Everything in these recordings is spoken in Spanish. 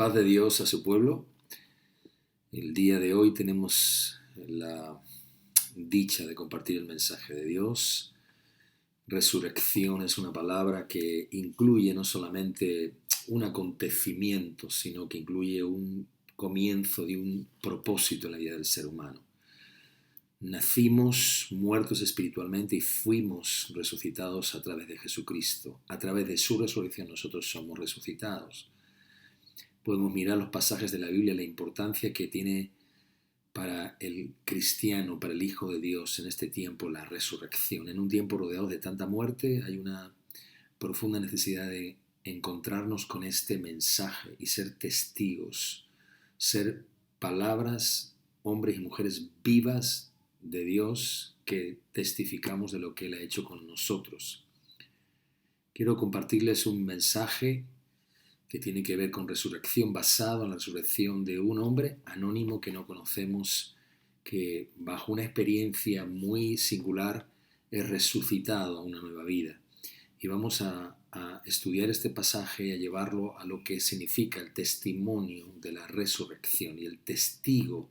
Paz de Dios a su pueblo. El día de hoy tenemos la dicha de compartir el mensaje de Dios. Resurrección es una palabra que incluye no solamente un acontecimiento, sino que incluye un comienzo de un propósito en la vida del ser humano. Nacimos muertos espiritualmente y fuimos resucitados a través de Jesucristo. A través de su resurrección nosotros somos resucitados. Podemos mirar los pasajes de la Biblia, la importancia que tiene para el cristiano, para el Hijo de Dios en este tiempo la resurrección. En un tiempo rodeado de tanta muerte hay una profunda necesidad de encontrarnos con este mensaje y ser testigos, ser palabras, hombres y mujeres vivas de Dios que testificamos de lo que Él ha hecho con nosotros. Quiero compartirles un mensaje que tiene que ver con resurrección, basado en la resurrección de un hombre anónimo que no conocemos, que bajo una experiencia muy singular es resucitado a una nueva vida. Y vamos a estudiar este pasaje y a llevarlo a lo que significa el testimonio de la resurrección y el testigo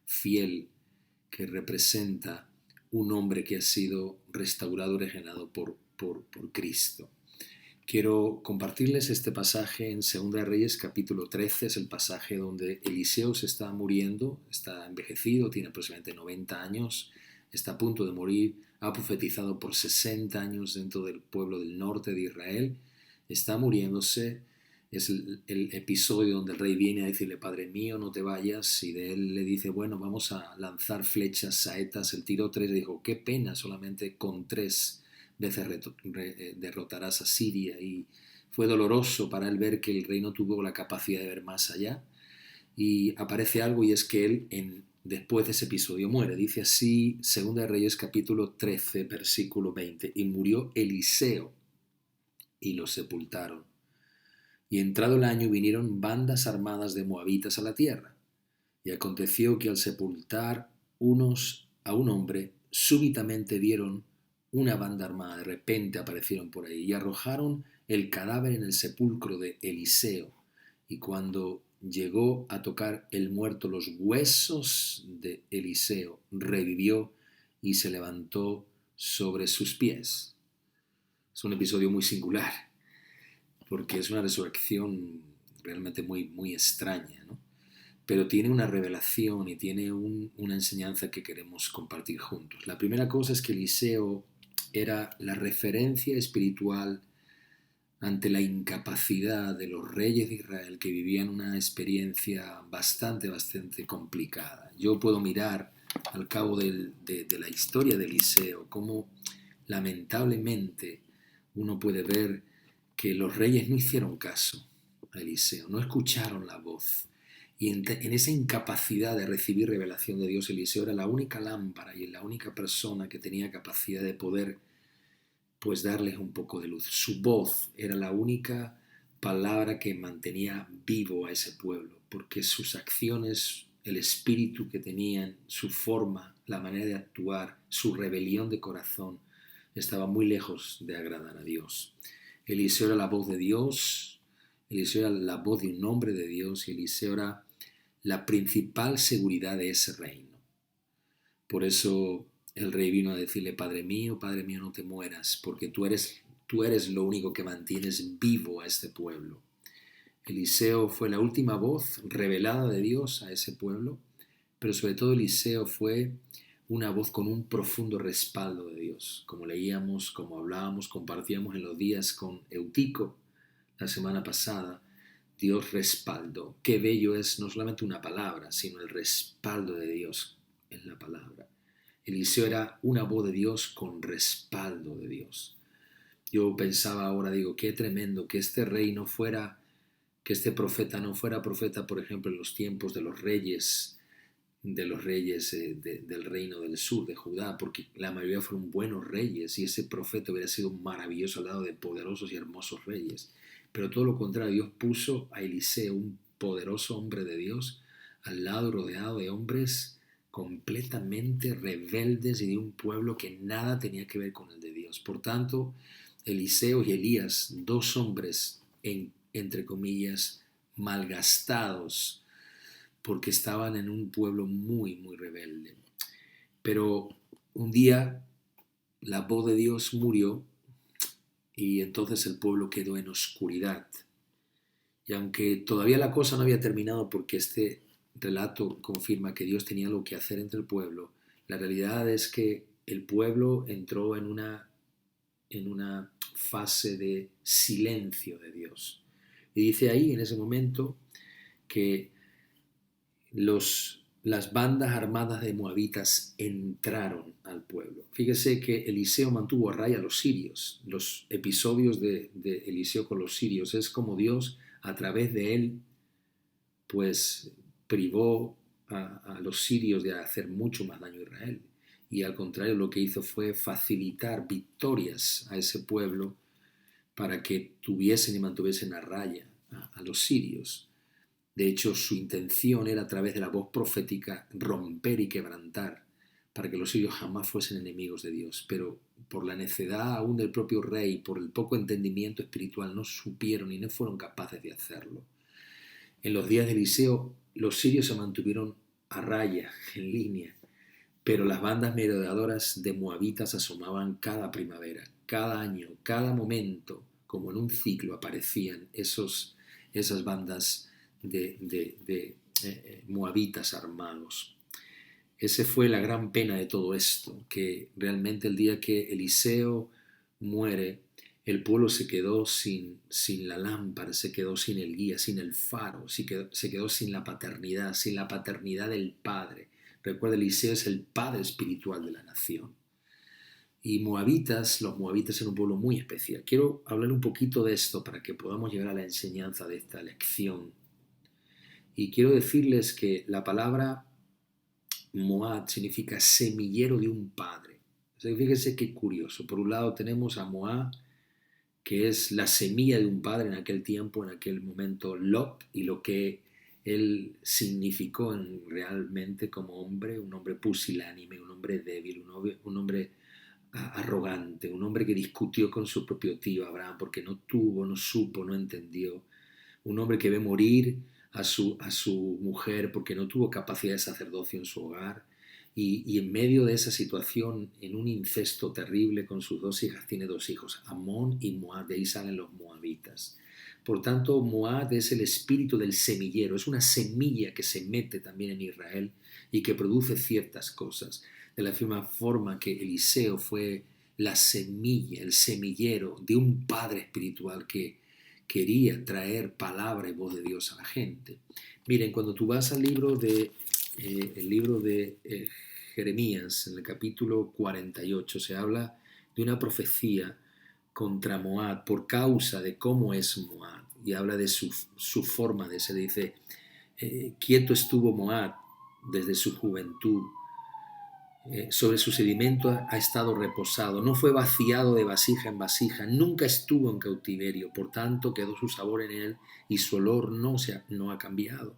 fiel que representa un hombre que ha sido restaurado y regenerado por Cristo. Quiero compartirles este pasaje en 2 de Reyes capítulo 13, es el pasaje donde Eliseo se está muriendo, está envejecido, tiene aproximadamente 90 años, está a punto de morir, ha profetizado por 60 años dentro del pueblo del norte de Israel, está muriéndose, es el episodio donde el rey viene a decirle, Padre mío, no te vayas, y de él le dice, bueno, vamos a lanzar flechas, saetas, él tiró 3, le dijo, qué pena, solamente con 3 veces derrotarás a Siria, y fue doloroso para él ver que el rey no tuvo la capacidad de ver más allá, y aparece algo, y es que él después de ese episodio muere. Dice así 2 de Reyes capítulo 13 versículo 20, y murió Eliseo y lo sepultaron, y entrado el año vinieron bandas armadas de moabitas a la tierra, y aconteció que al sepultar unos a un hombre súbitamente vieron una banda armada, de repente aparecieron por ahí y arrojaron el cadáver en el sepulcro de Eliseo. Y cuando llegó a tocar el muerto los huesos de Eliseo, revivió y se levantó sobre sus pies. Es un episodio muy singular, porque es una resurrección realmente muy extraña, ¿no? Pero tiene una revelación y tiene una enseñanza que queremos compartir juntos. La primera cosa es que Eliseo era la referencia espiritual ante la incapacidad de los reyes de Israel que vivían una experiencia bastante complicada. Yo puedo mirar al cabo de la historia de Eliseo cómo lamentablemente uno puede ver que los reyes no hicieron caso a Eliseo, no escucharon la voz. Y en esa incapacidad de recibir revelación de Dios, Eliseo era la única lámpara y la única persona que tenía capacidad de poder pues darles un poco de luz. Su voz era la única palabra que mantenía vivo a ese pueblo, porque sus acciones, el espíritu que tenían, su forma, la manera de actuar, su rebelión de corazón, estaba muy lejos de agradar a Dios. Eliseo era la voz de Dios, Eliseo era la voz de un hombre de Dios, y Eliseo era la principal seguridad de ese reino. Por eso el rey vino a decirle, Padre mío, no te mueras, porque tú eres lo único que mantienes vivo a este pueblo. Eliseo fue la última voz revelada de Dios a ese pueblo, pero sobre todo Eliseo fue una voz con un profundo respaldo de Dios. Como leíamos, como hablábamos, compartíamos en los días con Eutico la semana pasada, Dios respaldó. Qué bello es no solamente una palabra, sino el respaldo de Dios en la palabra. Eliseo era una voz de Dios con respaldo de Dios. Yo pensaba ahora, digo, qué tremendo que este rey no fuera, que este profeta no fuera profeta, por ejemplo, en los tiempos de los reyes del reino del sur, de Judá, porque la mayoría fueron buenos reyes y ese profeta hubiera sido maravilloso al lado de poderosos y hermosos reyes. Pero todo lo contrario, Dios puso a Eliseo, un poderoso hombre de Dios, al lado rodeado de hombres completamente rebeldes y de un pueblo que nada tenía que ver con el de Dios. Por tanto, Eliseo y Elías, dos hombres entre comillas, malgastados, porque estaban en un pueblo muy, muy rebelde. Pero un día la voz de Dios murió y entonces el pueblo quedó en oscuridad. Y aunque todavía la cosa no había terminado, porque este relato confirma que Dios tenía algo que hacer entre el pueblo, la realidad es que el pueblo entró en una fase de silencio de Dios. Y dice ahí, en ese momento, que las bandas armadas de moabitas entraron al pueblo. Fíjese que Eliseo mantuvo a raya a los sirios. Los episodios de Eliseo con los sirios es como Dios, a través de él, pues privó a los sirios de hacer mucho más daño a Israel. Y al contrario, lo que hizo fue facilitar victorias a ese pueblo para que tuviesen y mantuviesen a raya a los sirios. De hecho, su intención era, a través de la voz profética, romper y quebrantar para que los sirios jamás fuesen enemigos de Dios. Pero por la necedad aún del propio rey, por el poco entendimiento espiritual, no supieron y no fueron capaces de hacerlo. En los días de Eliseo, los sirios se mantuvieron a raya, en línea, pero las bandas merodeadoras de moabitas asomaban cada primavera, cada año, cada momento, como en un ciclo aparecían esas bandas de moabitas armados. Esa fue la gran pena de todo esto, que realmente el día que Eliseo muere, el pueblo se quedó sin la lámpara, se quedó sin el guía, sin el faro, se quedó sin la paternidad del Padre. Recuerda, Eliseo es el padre espiritual de la nación. Y los moabitas eran un pueblo muy especial. Quiero hablar un poquito de esto para que podamos llegar a la enseñanza de esta lección. Y quiero decirles que la palabra Moab significa semillero de un padre. O sea, fíjense qué curioso. Por un lado tenemos a Moab, que es la semilla de un padre en aquel tiempo, en aquel momento, Lot, y lo que él significó realmente como hombre, un hombre pusilánime, un hombre débil, un hombre arrogante, un hombre que discutió con su propio tío Abraham porque no tuvo, no supo, no entendió, un hombre que ve morir a su mujer porque no tuvo capacidad de sacerdocio en su hogar, y en medio de esa situación, en un incesto terrible con sus dos hijas, tiene dos hijos, Amón y Moab. De ahí salen los moabitas. Por tanto, Moab es el espíritu del semillero, es una semilla que se mete también en Israel y que produce ciertas cosas. De la misma forma que Eliseo fue la semilla, el semillero de un padre espiritual que quería traer palabra y voz de Dios a la gente. Miren, cuando tú vas al libro de Jeremías, en el capítulo 48, se habla de una profecía contra Moab por causa de cómo es Moab, y habla de su forma de ser. Dice, quieto estuvo Moab desde su juventud, sobre su sedimento ha estado reposado, no fue vaciado de vasija en vasija, nunca estuvo en cautiverio, por tanto quedó su sabor en él y su olor no ha cambiado.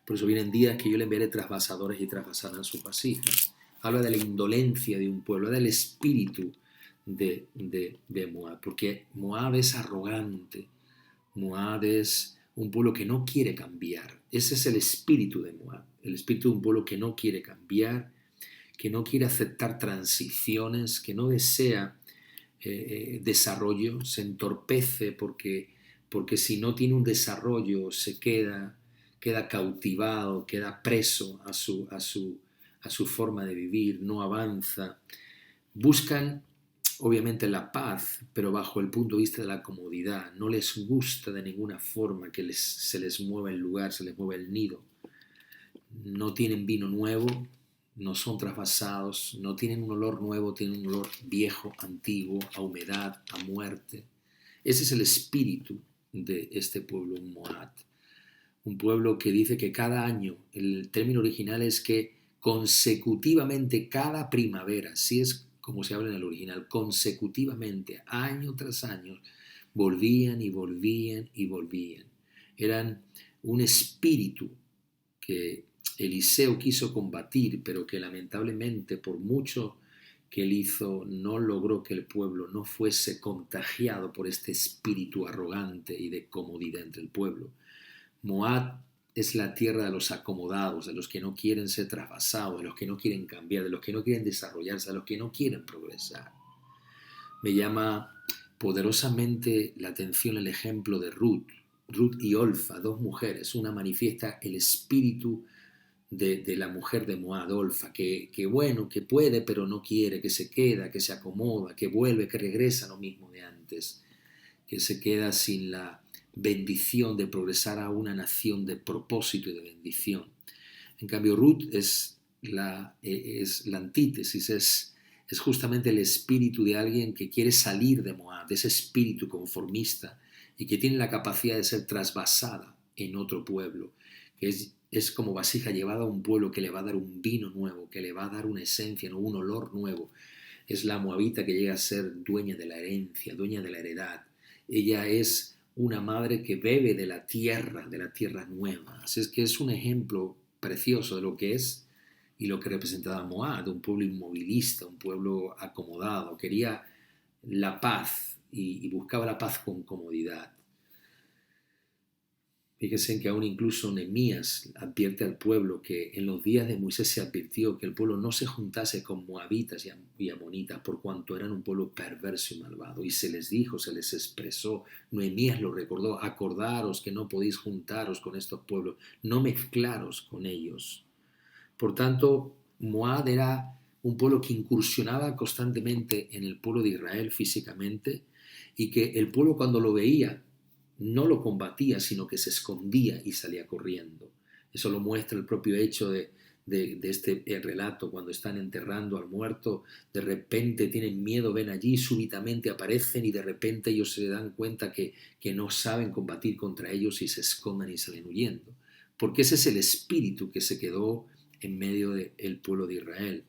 Por eso vienen días que yo le enviaré trasvasadores y trasvasarán sus vasijas. Habla de la indolencia de un pueblo, del espíritu de Moab, porque Moab es arrogante, Moab es un pueblo que no quiere cambiar. Ese es el espíritu de Moab, el espíritu de un pueblo que no quiere cambiar, que no quiere aceptar transiciones, que no desea desarrollo, se entorpece porque si no tiene un desarrollo se queda cautivado, queda preso a su forma de vivir, no avanza. Buscan obviamente la paz, pero bajo el punto de vista de la comodidad. No les gusta de ninguna forma que se les mueva el lugar, se les mueva el nido. No tienen vino nuevo, no son trasvasados, no tienen un olor nuevo, tienen un olor viejo, antiguo, a humedad, a muerte. Ese es el espíritu de este pueblo Moab. Un pueblo que dice que cada año, el término original es que consecutivamente, cada primavera, así es como se habla en el original, consecutivamente, año tras año, volvían y volvían y volvían. Eran un espíritu que Eliseo quiso combatir, pero que lamentablemente, por mucho que él hizo, no logró que el pueblo no fuese contagiado por este espíritu arrogante y de comodidad entre el pueblo. Moab es la tierra de los acomodados, de los que no quieren ser traspasados, de los que no quieren cambiar, de los que no quieren desarrollarse, de los que no quieren progresar. Me llama poderosamente la atención el ejemplo de Ruth y Orfa, dos mujeres. Una manifiesta el espíritu de la mujer de Moab, Orfa, que bueno, que puede, pero no quiere, que se queda, que se acomoda, que vuelve, que regresa a lo mismo de antes, que se queda sin la bendición de progresar a una nación de propósito y de bendición. En cambio, Ruth es la antítesis, es justamente el espíritu de alguien que quiere salir de Moab, de ese espíritu conformista, y que tiene la capacidad de ser trasvasada en otro pueblo, que es como vasija llevada a un pueblo que le va a dar un vino nuevo, que le va a dar una esencia, ¿no? Un olor nuevo. Es la moabita que llega a ser dueña de la herencia, dueña de la heredad. Ella es una madre que bebe de la tierra nueva. Así es que es un ejemplo precioso de lo que es y lo que representaba Moab, un pueblo inmovilista, un pueblo acomodado. Quería la paz y buscaba la paz con comodidad. Fíjense que aún incluso Nehemías advierte al pueblo que en los días de Moisés se advirtió que el pueblo no se juntase con moabitas y amonitas por cuanto eran un pueblo perverso y malvado. Y se les dijo, se les expresó, Nehemías lo recordó, acordaros que no podéis juntaros con estos pueblos, no mezclaros con ellos. Por tanto, Moab era un pueblo que incursionaba constantemente en el pueblo de Israel físicamente y que el pueblo cuando lo veía no lo combatía, sino que se escondía y salía corriendo. Eso lo muestra el propio hecho de este relato, cuando están enterrando al muerto, de repente tienen miedo, ven allí, súbitamente aparecen y de repente ellos se dan cuenta que no saben combatir contra ellos y se esconden y salen huyendo. Porque ese es el espíritu que se quedó en medio del pueblo de Israel.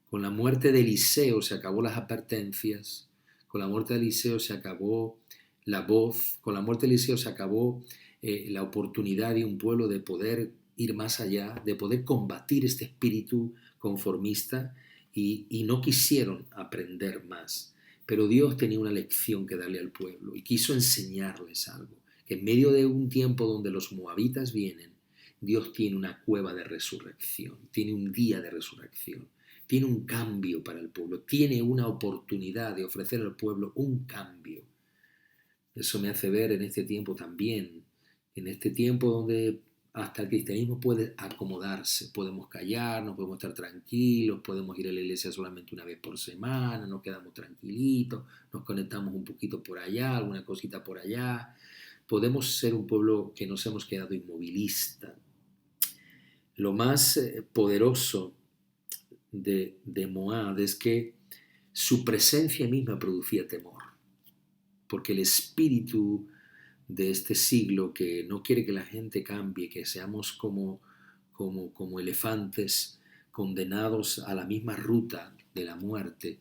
Con la muerte de Eliseo se acabó las advertencias, con la muerte de Eliseo se acabó la voz, con la muerte de Eliseo se acabó la oportunidad de un pueblo de poder ir más allá, de poder combatir este espíritu conformista y no quisieron aprender más. Pero Dios tenía una lección que darle al pueblo y quiso enseñarles algo, que en medio de un tiempo donde los moabitas vienen, Dios tiene una cueva de resurrección, tiene un día de resurrección, tiene un cambio para el pueblo, tiene una oportunidad de ofrecer al pueblo un cambio. Eso me hace ver en este tiempo también, en este tiempo donde hasta el cristianismo puede acomodarse, podemos callarnos, podemos estar tranquilos, podemos ir a la iglesia solamente una vez por semana, nos quedamos tranquilitos, nos conectamos un poquito por allá, alguna cosita por allá. Podemos ser un pueblo que nos hemos quedado inmovilista. Lo más poderoso de Moab es que su presencia misma producía temor, porque el espíritu de este siglo que no quiere que la gente cambie, que seamos como elefantes condenados a la misma ruta de la muerte,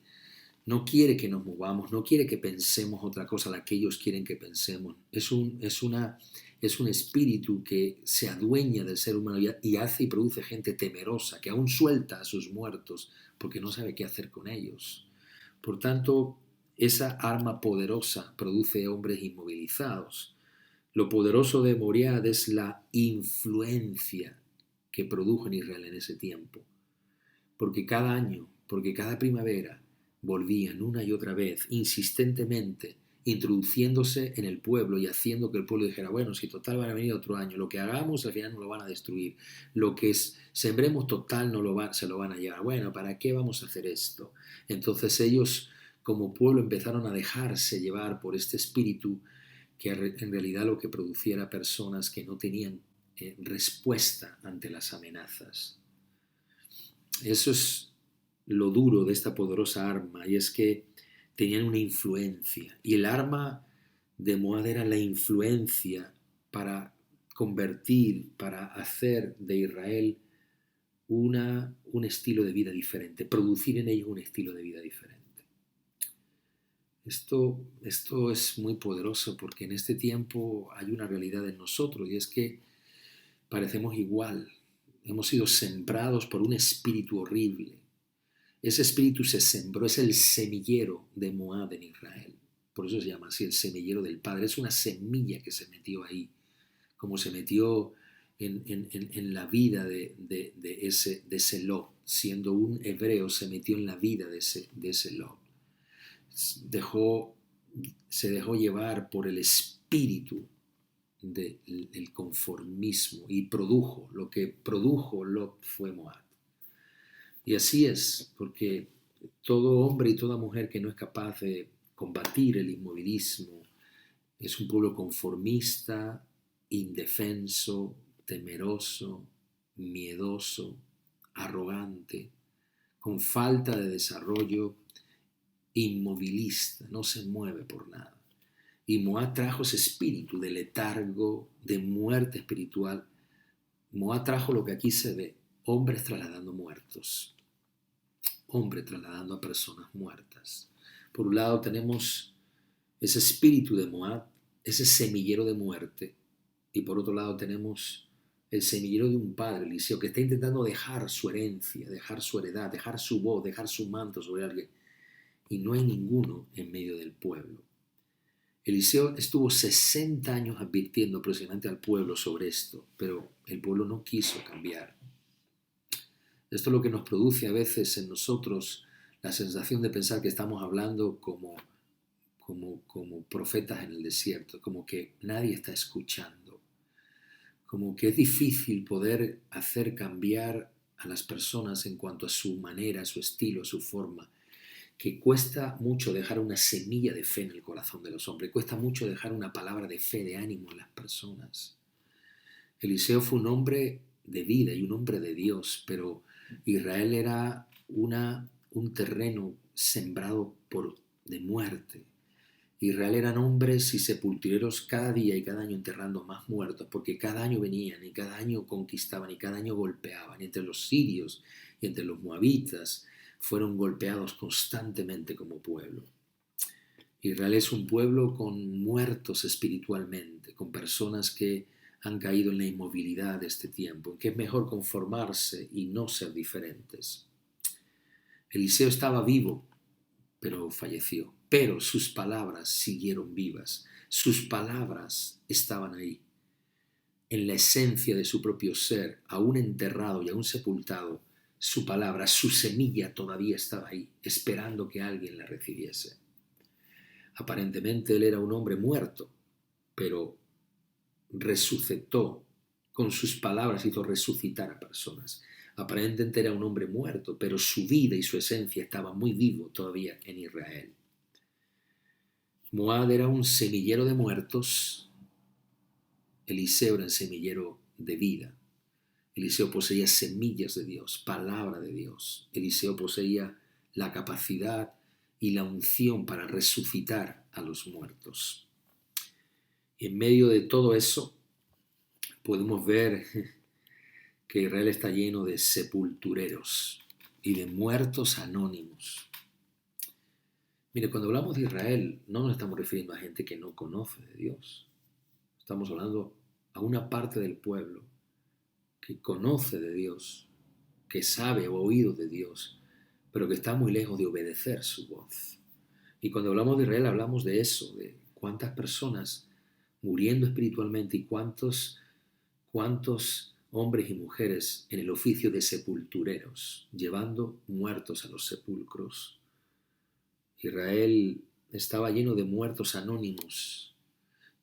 no quiere que nos movamos, no quiere que pensemos otra cosa la que ellos quieren que pensemos. Es un espíritu que se adueña del ser humano y hace y produce gente temerosa, que aún suelta a sus muertos porque no sabe qué hacer con ellos. Por tanto, esa arma poderosa produce hombres inmovilizados. Lo poderoso de Moriad es la influencia que produjo en Israel en ese tiempo. Porque cada año, porque cada primavera, volvían una y otra vez, insistentemente, introduciéndose en el pueblo y haciendo que el pueblo dijera, bueno, si total van a venir otro año, lo que hagamos al final no lo van a destruir, lo que sembremos total se lo van a llevar, bueno, ¿para qué vamos a hacer esto? Entonces ellos como pueblo empezaron a dejarse llevar por este espíritu que en realidad lo que producía era personas que no tenían respuesta ante las amenazas. Eso es lo duro de esta poderosa arma, y es que tenían una influencia, y el arma de Moab era la influencia para convertir, para hacer de Israel un estilo de vida diferente, producir en ellos un estilo de vida diferente. Esto es muy poderoso porque en este tiempo hay una realidad en nosotros, y es que parecemos igual. Hemos sido sembrados por un espíritu horrible. Ese espíritu se sembró, es el semillero de Moab en Israel. Por eso se llama así, el semillero del Padre. Es una semilla que se metió ahí como se metió en la vida de ese Lot. Siendo un hebreo, se metió en la vida de ese Lot. Se dejó llevar por el espíritu del conformismo y lo que produjo Lot fue Moab. Y así es, porque todo hombre y toda mujer que no es capaz de combatir el inmovilismo es un pueblo conformista, indefenso, temeroso, miedoso, arrogante, con falta de desarrollo, inmovilista, no se mueve por nada. Y Moab trajo ese espíritu de letargo, de muerte espiritual. Moab trajo lo que aquí se ve, hombres trasladando muertos, hombres trasladando a personas muertas. Por un lado tenemos ese espíritu de Moab, ese semillero de muerte, y por otro lado tenemos el semillero de un padre, Eliseo, que está intentando dejar su herencia, dejar su heredad, dejar su voz, dejar su manto sobre alguien, y no hay ninguno en medio del pueblo. Eliseo estuvo 60 años advirtiendo aproximadamente al pueblo sobre esto, pero el pueblo no quiso cambiar. Esto es lo que nos produce a veces en nosotros la sensación de pensar que estamos hablando como profetas en el desierto, como que nadie está escuchando, como que es difícil poder hacer cambiar a las personas en cuanto a su manera, a su estilo, a su forma, que cuesta mucho dejar una semilla de fe en el corazón de los hombres, cuesta mucho dejar una palabra de fe, de ánimo en las personas. Eliseo fue un hombre de vida y un hombre de Dios, pero Israel era un terreno sembrado de muerte. Israel eran hombres y sepultureros cada día y cada año enterrando más muertos, porque cada año venían y cada año conquistaban y cada año golpeaban. Y entre los sirios y entre los moabitas fueron golpeados constantemente como pueblo. Israel es un pueblo con muertos espiritualmente, con personas que han caído en la inmovilidad de este tiempo, en que es mejor conformarse y no ser diferentes. Eliseo estaba vivo, pero falleció. Pero sus palabras siguieron vivas. Sus palabras estaban ahí, en la esencia de su propio ser, aún enterrado y aún sepultado. Su palabra, su semilla todavía estaba ahí, esperando que alguien la recibiese. Aparentemente él era un hombre muerto, pero resucitó. Con sus palabras hizo resucitar a personas. Aparentemente era un hombre muerto, pero su vida y su esencia estaban muy vivos todavía en Israel. Moab era un semillero de muertos, Eliseo era un semillero de vida. Eliseo poseía semillas de Dios, palabra de Dios. Eliseo poseía la capacidad y la unción para resucitar a los muertos. En medio de todo eso, podemos ver que Israel está lleno de sepultureros y de muertos anónimos. Mire, cuando hablamos de Israel, no nos estamos refiriendo a gente que no conoce de Dios. Estamos hablando a una parte del pueblo que conoce de Dios, que sabe o ha oído de Dios, pero que está muy lejos de obedecer su voz. Y cuando hablamos de Israel hablamos de eso, de cuántas personas muriendo espiritualmente y cuántos hombres y mujeres en el oficio de sepultureros, llevando muertos a los sepulcros. Israel estaba lleno de muertos anónimos.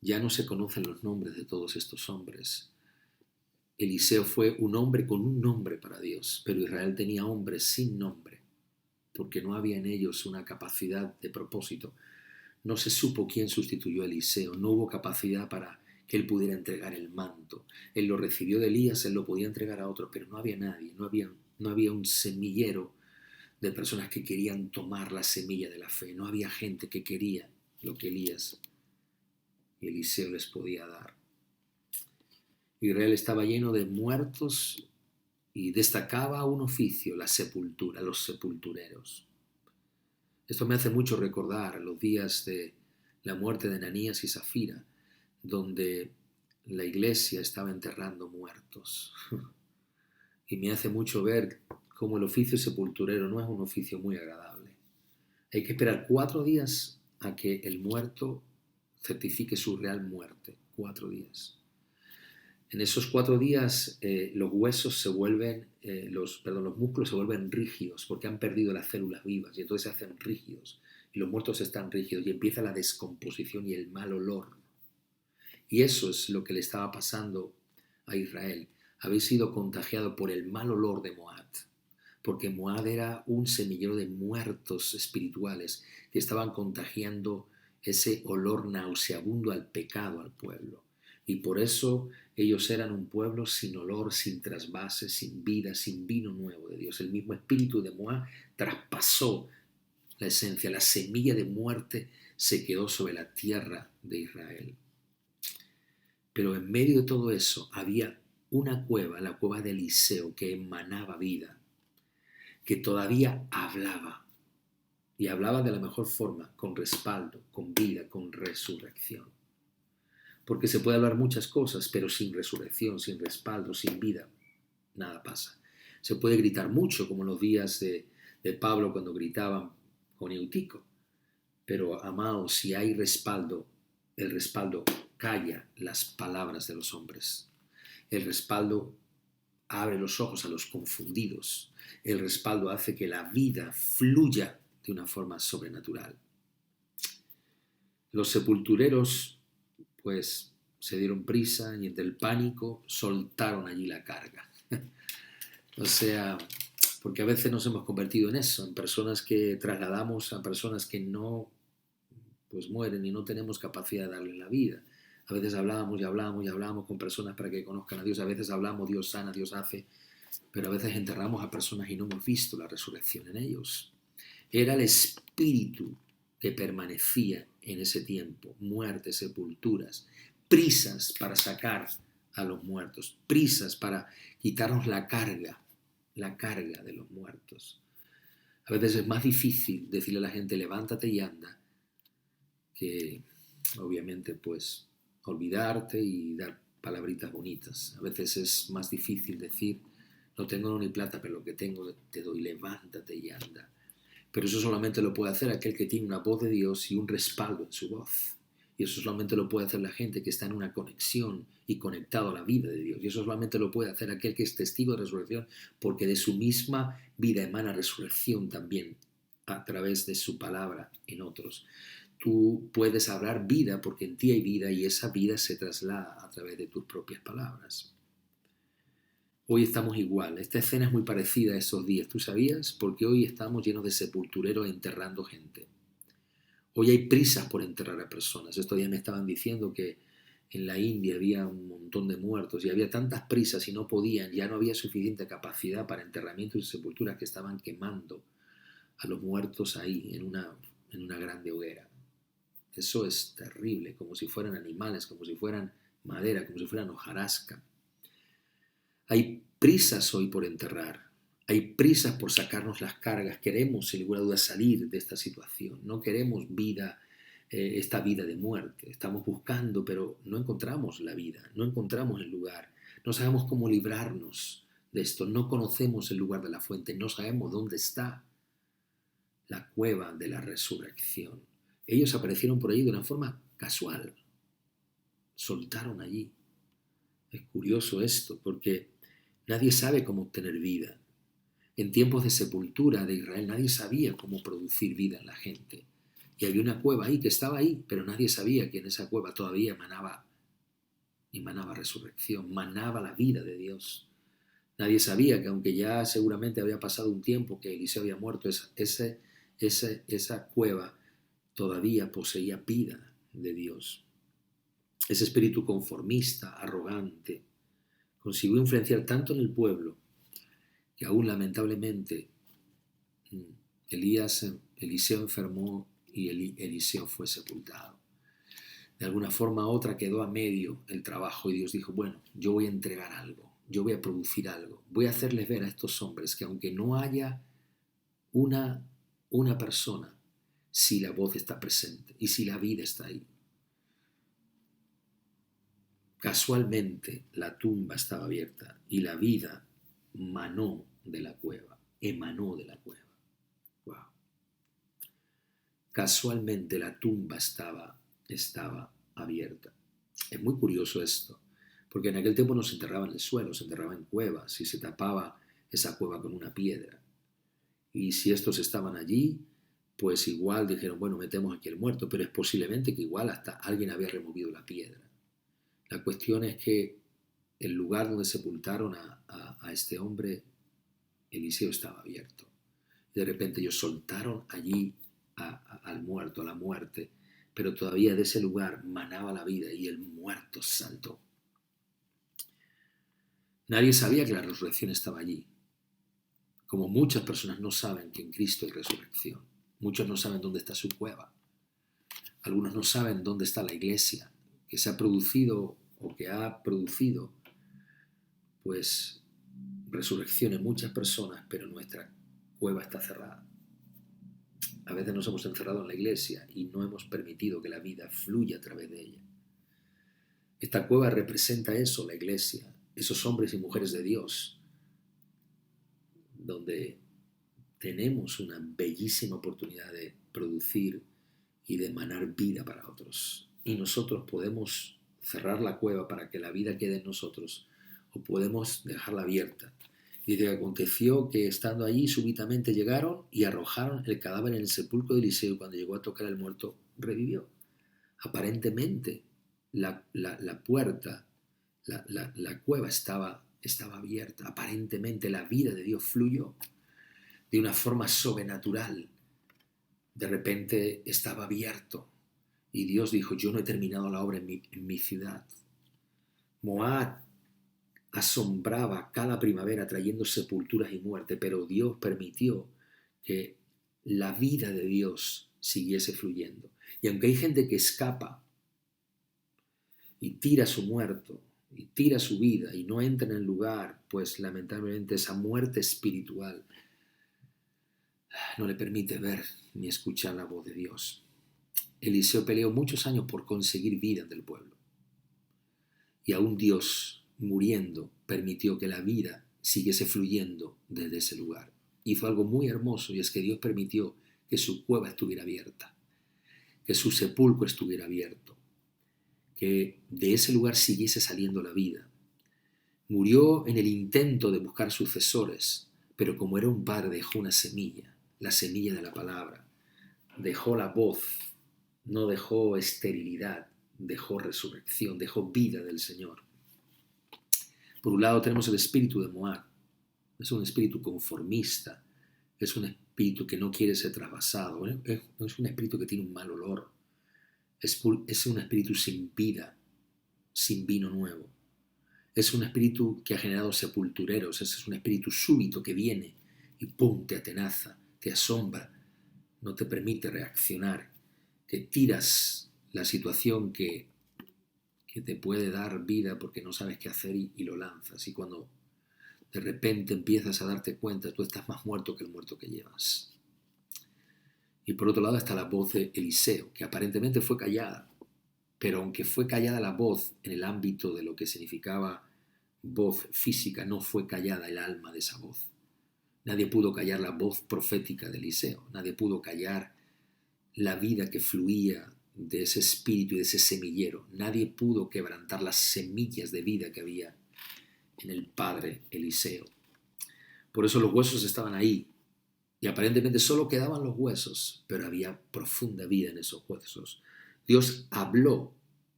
Ya no se conocen los nombres de todos estos hombres. Eliseo fue un hombre con un nombre para Dios, pero Israel tenía hombres sin nombre, porque no había en ellos una capacidad de propósito. No se supo quién sustituyó a Eliseo, no hubo capacidad para que él pudiera entregar el manto. Él lo recibió de Elías, él lo podía entregar a otro, pero no había nadie, no había un semillero de personas que querían tomar la semilla de la fe. No había gente que quería lo que Elías y Eliseo les podía dar. Israel estaba lleno de muertos y destacaba un oficio, la sepultura, los sepultureros. Esto me hace mucho recordar los días de la muerte de Ananías y Zafira, donde la iglesia estaba enterrando muertos. Y me hace mucho ver cómo el oficio sepulturero no es un oficio muy agradable. Hay que esperar 4 días a que el muerto certifique su real muerte. 4 días. En esos 4 días los huesos se vuelven, los músculos se vuelven rígidos porque han perdido las células vivas y entonces se hacen rígidos y los muertos están rígidos y empieza la descomposición y el mal olor. Y eso es lo que le estaba pasando a Israel. Habéis sido contagiado por el mal olor de Moab, porque Moab era un semillero de muertos espirituales que estaban contagiando ese olor nauseabundo al pecado al pueblo. Y por eso ellos eran un pueblo sin olor, sin trasvase, sin vida, sin vino nuevo de Dios. El mismo espíritu de Moab traspasó la esencia, la semilla de muerte se quedó sobre la tierra de Israel. Pero en medio de todo eso había una cueva, la cueva de Eliseo, que emanaba vida, que todavía hablaba, y hablaba de la mejor forma, con respaldo, con vida, con resurrección. Porque se puede hablar muchas cosas, pero sin resurrección, sin respaldo, sin vida, nada pasa. Se puede gritar mucho, como en los días de Pablo cuando gritaban con Eutico, pero amados, si hay respaldo, el respaldo calla las palabras de los hombres. El respaldo abre los ojos a los confundidos. El respaldo hace que la vida fluya de una forma sobrenatural. Los sepultureros, pues, se dieron prisa y entre el pánico soltaron allí la carga. O sea, porque a veces nos hemos convertido en eso, en personas que trasladamos a personas que no, pues mueren y no tenemos capacidad de darle la vida. A veces hablamos y hablamos y hablamos con personas para que conozcan a Dios. A veces hablamos, Dios sana, Dios hace. Pero a veces enterramos a personas y no hemos visto la resurrección en ellos. Era el espíritu que permanecía en ese tiempo. Muertes, sepulturas, prisas para sacar a los muertos, prisas para quitarnos la carga de los muertos. A veces es más difícil decirle a la gente levántate y anda que obviamente pues olvidarte y dar palabritas bonitas. A veces es más difícil decir no tengo oro ni plata, pero lo que tengo te doy, levántate y anda. Pero eso solamente lo puede hacer aquel que tiene una voz de Dios y un respaldo en su voz. Y eso solamente lo puede hacer la gente que está en una conexión y conectado a la vida de Dios. Y eso solamente lo puede hacer aquel que es testigo de resurrección, porque de su misma vida emana resurrección también a través de su palabra en otros. Tú puedes hablar vida porque en ti hay vida y esa vida se traslada a través de tus propias palabras. Hoy estamos igual. Esta escena es muy parecida a esos días. ¿Tú sabías? Porque hoy estamos llenos de sepultureros enterrando gente. Hoy hay prisas por enterrar a personas. Estos días me estaban diciendo que en la India había un montón de muertos y había tantas prisas y no podían, ya no había suficiente capacidad para enterramientos y sepulturas que estaban quemando a los muertos ahí en una grande hoguera. Eso es terrible, como si fueran animales, como si fueran madera, como si fueran hojarasca. Hay prisas hoy por enterrar, hay prisas por sacarnos las cargas. Queremos, sin ninguna duda, salir de esta situación. No queremos vida, esta vida de muerte. Estamos buscando, pero no encontramos la vida, no encontramos el lugar. No sabemos cómo librarnos de esto. No conocemos el lugar de la fuente, no sabemos dónde está la cueva de la resurrección. Ellos aparecieron por allí de una forma casual. Soltaron allí. Es curioso esto, porque nadie sabe cómo obtener vida. En tiempos de sepultura de Israel nadie sabía cómo producir vida en la gente. Y había una cueva ahí que estaba ahí, pero nadie sabía que en esa cueva todavía emanaba resurrección, manaba la vida de Dios. Nadie sabía que aunque ya seguramente había pasado un tiempo que Eliseo había muerto, esa cueva todavía poseía vida de Dios. Ese espíritu conformista, arrogante, consiguió influenciar tanto en el pueblo que aún lamentablemente Eliseo enfermó y Eliseo fue sepultado. De alguna forma u otra quedó a medio el trabajo y Dios dijo, bueno, yo voy a entregar algo, yo voy a producir algo, voy a hacerles ver a estos hombres que aunque no haya una persona, si la voz está presente y si la vida está ahí. Casualmente la tumba estaba abierta y la vida emanó de la cueva. Wow. Casualmente la tumba estaba abierta. Es muy curioso esto, porque en aquel tiempo no se enterraba en el suelo, se enterraba en cuevas y se tapaba esa cueva con una piedra. Y si estos estaban allí, pues igual dijeron, bueno, metemos aquí el muerto, pero es posiblemente que igual hasta alguien había removido la piedra. La cuestión es que el lugar donde sepultaron a este hombre, Eliseo, estaba abierto. Y de repente ellos soltaron allí al muerto, a la muerte, pero todavía de ese lugar manaba la vida y el muerto saltó. Nadie sabía que la resurrección estaba allí, como muchas personas no saben que en Cristo hay resurrección. Muchos no saben dónde está su cueva. Algunos no saben dónde está la iglesia, que se ha producido o que ha producido pues resurrección en muchas personas, pero nuestra cueva está cerrada. A veces nos hemos encerrado en la iglesia y no hemos permitido que la vida fluya a través de ella. Esta cueva representa eso, la iglesia, esos hombres y mujeres de Dios, donde tenemos una bellísima oportunidad de producir y de emanar vida para otros. Y nosotros podemos cerrar la cueva para que la vida quede en nosotros, o podemos dejarla abierta. Dice que aconteció que estando allí súbitamente llegaron y arrojaron el cadáver en el sepulcro de Eliseo, y cuando llegó a tocar el muerto revivió. Aparentemente la puerta, la cueva estaba abierta. Aparentemente la vida de Dios fluyó de una forma sobrenatural. De repente estaba abierto y Dios dijo, yo no he terminado la obra en mi ciudad. Moab asombraba cada primavera trayendo sepulturas y muerte, pero Dios permitió que la vida de Dios siguiese fluyendo. Y aunque hay gente que escapa y tira su muerto y tira su vida y no entra en el lugar, pues lamentablemente esa muerte espiritual no le permite ver ni escuchar la voz de Dios. Eliseo peleó muchos años por conseguir vida del pueblo. Y aún Dios, muriendo, permitió que la vida siguiese fluyendo desde ese lugar. Hizo algo muy hermoso, y es que Dios permitió que su cueva estuviera abierta, que su sepulcro estuviera abierto, que de ese lugar siguiese saliendo la vida. Murió en el intento de buscar sucesores, pero como era un padre dejó una semilla, la semilla de la palabra, dejó la voz, no dejó esterilidad, dejó resurrección, dejó vida del Señor. Por un lado tenemos el espíritu de Moab. Es un espíritu conformista, es un espíritu que no quiere ser trasvasado, es un espíritu que tiene un mal olor, es un espíritu sin vida, sin vino nuevo. Es un espíritu que ha generado sepultureros, es un espíritu súbito que viene y ¡pum!, te atenaza, te asombra, no te permite reaccionar, que tiras la situación que te puede dar vida porque no sabes qué hacer y lo lanzas. Y cuando de repente empiezas a darte cuenta, tú estás más muerto que el muerto que llevas. Y por otro lado está la voz de Eliseo, que aparentemente fue callada, pero aunque fue callada la voz en el ámbito de lo que significaba voz física, no fue callada el alma de esa voz. Nadie pudo callar la voz profética de Eliseo, nadie pudo callar la vida que fluía de ese espíritu y de ese semillero. Nadie pudo quebrantar las semillas de vida que había en el padre Eliseo. Por eso los huesos estaban ahí, y aparentemente solo quedaban los huesos, pero había profunda vida en esos huesos. Dios habló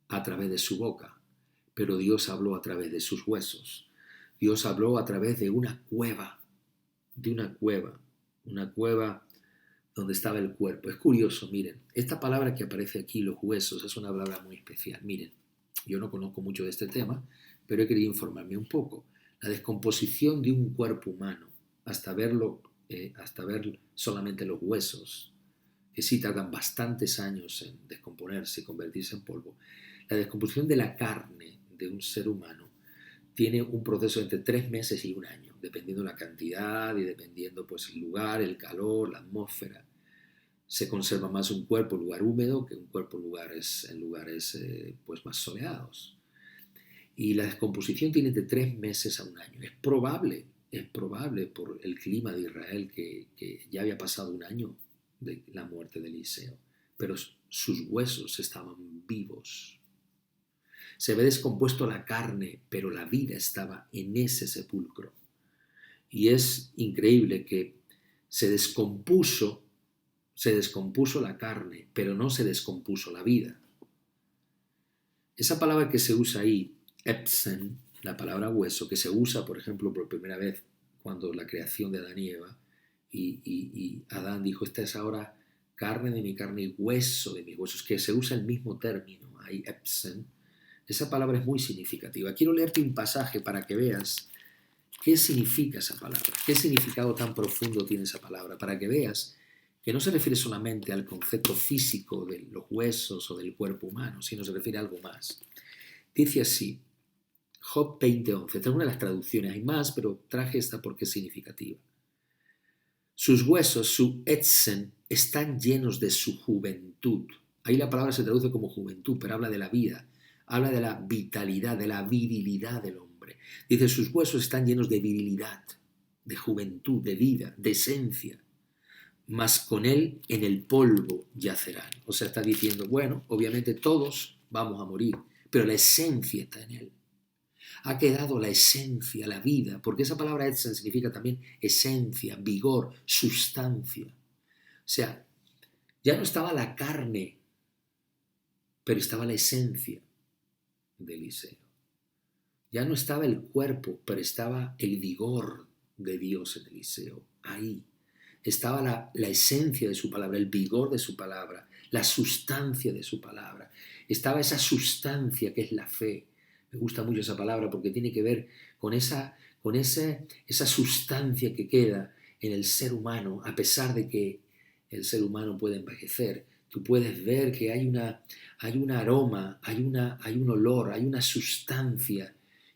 a través de su boca, pero Dios habló a través de sus huesos. Dios habló a través de una cueva donde estaba el cuerpo. Es curioso, miren, esta palabra que aparece aquí, los huesos, es una palabra muy especial. Miren, yo no conozco mucho de este tema, pero he querido informarme un poco. La descomposición de un cuerpo humano, hasta ver solamente los huesos, que sí tardan bastantes años en descomponerse y convertirse en polvo. La descomposición de la carne de un ser humano tiene un proceso entre 3 meses y 1 año, dependiendo de la cantidad y dependiendo pues, el lugar, el calor, la atmósfera. Se conserva más un cuerpo en lugar húmedo que un cuerpo en lugares pues, más soleados. Y la descomposición tiene de 3 meses a 1 año. Es probable por el clima de Israel que ya había pasado 1 año de la muerte de Eliseo, pero sus huesos estaban vivos. Se ve descompuesto la carne, pero la vida estaba en ese sepulcro. Y es increíble que se descompuso la carne, pero no se descompuso la vida. Esa palabra que se usa ahí, epsen, la palabra hueso, que se usa, por ejemplo, por primera vez cuando la creación de Adán y Eva, y Adán dijo, esta es ahora carne de mi carne y hueso de mis huesos, que se usa el mismo término, ahí epsen. Esa palabra es muy significativa. Quiero leerte un pasaje para que veas qué significa esa palabra, qué significado tan profundo tiene esa palabra, para que veas que no se refiere solamente al concepto físico de los huesos o del cuerpo humano, sino se refiere a algo más. Dice así, Job 20:11, esta es una de las traducciones, hay más, pero traje esta porque es significativa. Sus huesos, su etzen, están llenos de su juventud. Ahí la palabra se traduce como juventud, pero habla de la vida, habla de la vitalidad, de la virilidad del hombre. Dice, sus huesos están llenos de virilidad, de juventud, de vida, de esencia. Mas con él en el polvo yacerán. O sea, está diciendo, bueno, obviamente todos vamos a morir, pero la esencia está en él. Ha quedado la esencia, la vida, porque esa palabra etzen significa también esencia, vigor, sustancia. O sea, ya no estaba la carne, pero estaba la esencia de Eliseo. Ya no estaba el cuerpo, pero estaba el vigor de Dios en Eliseo. Ahí estaba la esencia de su palabra, el vigor de su palabra, la sustancia de su palabra. Estaba esa sustancia que es la fe. Me gusta mucho esa palabra porque tiene que ver con esa sustancia que queda en el ser humano, a pesar de que el ser humano puede envejecer. Tú puedes ver que hay un aroma, hay un olor, hay una sustancia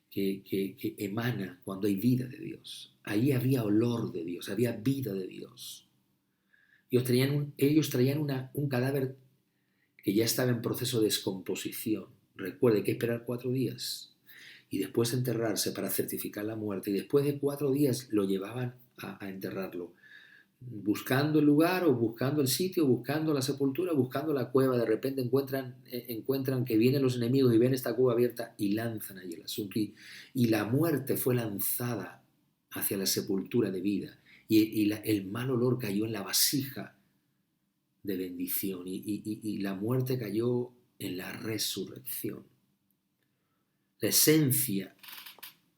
que emana cuando hay vida de Dios. Ahí había olor de Dios, había vida de Dios. Ellos traían un cadáver que ya estaba en proceso de descomposición. Recuerde que hay que esperar 4 días y después enterrarse para certificar la muerte. Y después de 4 días lo llevaban a enterrarlo, buscando el lugar o buscando el sitio, buscando la sepultura, buscando la cueva. De repente encuentran que vienen los enemigos y ven esta cueva abierta y lanzan allí el asunto. Y la muerte fue lanzada hacia la sepultura de vida. Y el mal olor cayó en la vasija de bendición y la muerte cayó en la resurrección. La esencia,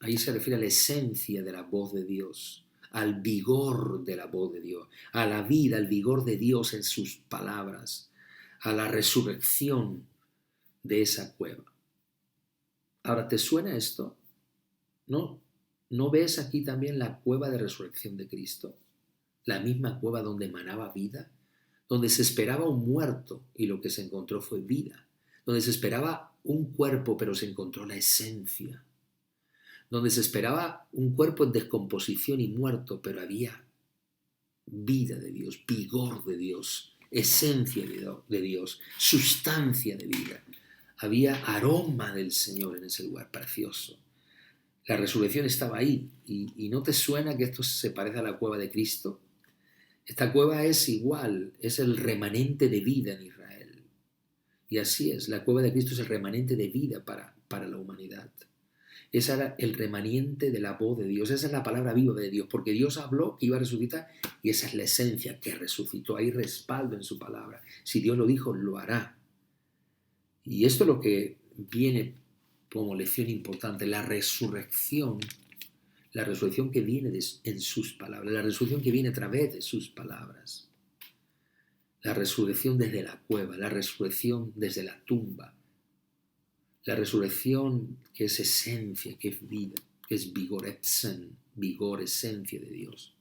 ahí se refiere a la esencia de la voz de Dios, al vigor de la voz de Dios, a la vida, al vigor de Dios en sus palabras, a la resurrección de esa cueva. Ahora, ¿te suena esto? ¿No ves aquí también la cueva de resurrección de Cristo? La misma cueva donde emanaba vida, donde se esperaba un muerto y lo que se encontró fue vida, donde se esperaba un cuerpo pero se encontró la esencia, donde se esperaba un cuerpo en descomposición y muerto pero había vida de Dios, vigor de Dios, esencia de Dios, sustancia de vida. Había aroma del Señor en ese lugar precioso. La resurrección estaba ahí. ¿Y no te suena que esto se parece a la cueva de Cristo? Esta cueva es igual, es el remanente de vida en Israel. Y así es, la cueva de Cristo es el remanente de vida para la humanidad. Ese era el remanente de la voz de Dios, esa es la palabra viva de Dios, porque Dios habló que iba a resucitar y esa es la esencia que resucitó. Hay respaldo en su palabra. Si Dios lo dijo, lo hará. Y esto es lo que viene como lección importante, la resurrección que viene en sus palabras, la resurrección que viene a través de sus palabras, la resurrección desde la cueva, la resurrección desde la tumba, la resurrección que es esencia, que es vida, que es vigor, vigor, esencia de Dios.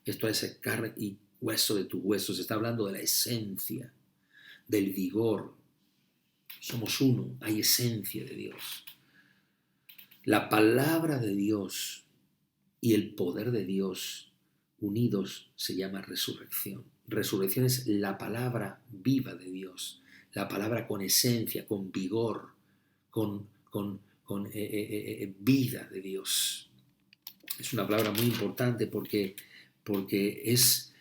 Esto es carne y hueso de tus huesos, está hablando de la esencia, del vigor. Somos uno, hay esencia de Dios. La palabra de Dios y el poder de Dios unidos se llama resurrección. Resurrección es la palabra viva de Dios, la palabra con esencia, con vigor, con vida de Dios. Es una palabra muy importante porque es